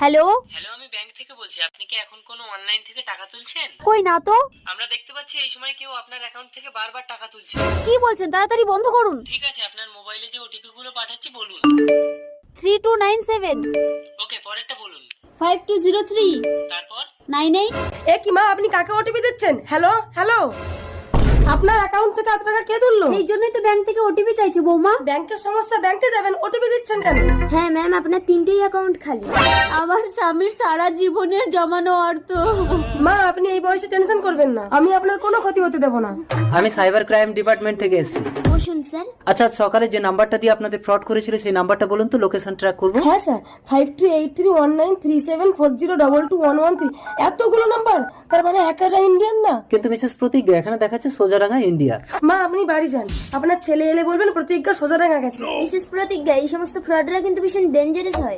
Hello hello, আমি bank থেকে বলছি। আপনি কি এখন কোনো অনলাইন থেকে টাকা তুলছেন? কই না তো। আমরা দেখতে পাচ্ছি এই সময় কেউ আপনার অ্যাকাউন্ট থেকে বারবার টাকা তুলছে। কি বলছেন, তাড়াতাড়ি বন্ধ করুন। ঠিক আছে, আপনার মোবাইলে যে ওটিপি গুলো পাঠাচ্ছি বলুন। 3297 ওকে, পরেরটা বলুন। 5203 তারপর 98। এ কি মা, আপনি কাকে ওটিপি দিচ্ছেন? হ্যালো হ্যালো, আপনার অ্যাকাউন্ট থেকে এত টাকা কে তুললো? সেই জন্যই তো ব্যাংক থেকে ওটিপি চাইছে বৌমা। ব্যাংকের সমস্যা, ব্যাংকে যাবেন, ওটিপি দিচ্ছেন কেন? হ্যাঁ ম্যাম, আপনার 3টেই অ্যাকাউন্ট খালি। আমার স্বামীর সারা জীবনের জমানো অর্থ। মা, আপনি এই বয়সে টেনশন করবেন না, আমি আপনার কোনো ক্ষতি হতে দেবো না। আমি সাইবার ক্রাইম ডিপার্টমেন্ট থেকে এসেছি। বসুন স্যার। আচ্ছা, সকালে যে নাম্বারটা দিয়ে আপনাদের ফ্রড করেছিল সেই নাম্বারটা বলুন তো, লোকেশন ট্র্যাক করবো। হ্যাঁ স্যার, 52831937401113। এতগুলো নাম্বার, তার মানে হ্যাকাররা ইন্ডিয়ান না? কিন্তু মিসেস প্রতিজ্ঞা, এখানে দেখাচ্ছে সোজাডাঙ্গা, ইন্ডিয়া। মা, আপনি বাড়ি যান, আপনার ছেলে এলে বলবেন প্রতিজ্ঞা সোজা ডাঙ্গা গেছে। মিসেস প্রতিজ্ঞা, এই সমস্ত ফ্রডরা কিন্তু ভীষণ ডেঞ্জারাস হয়।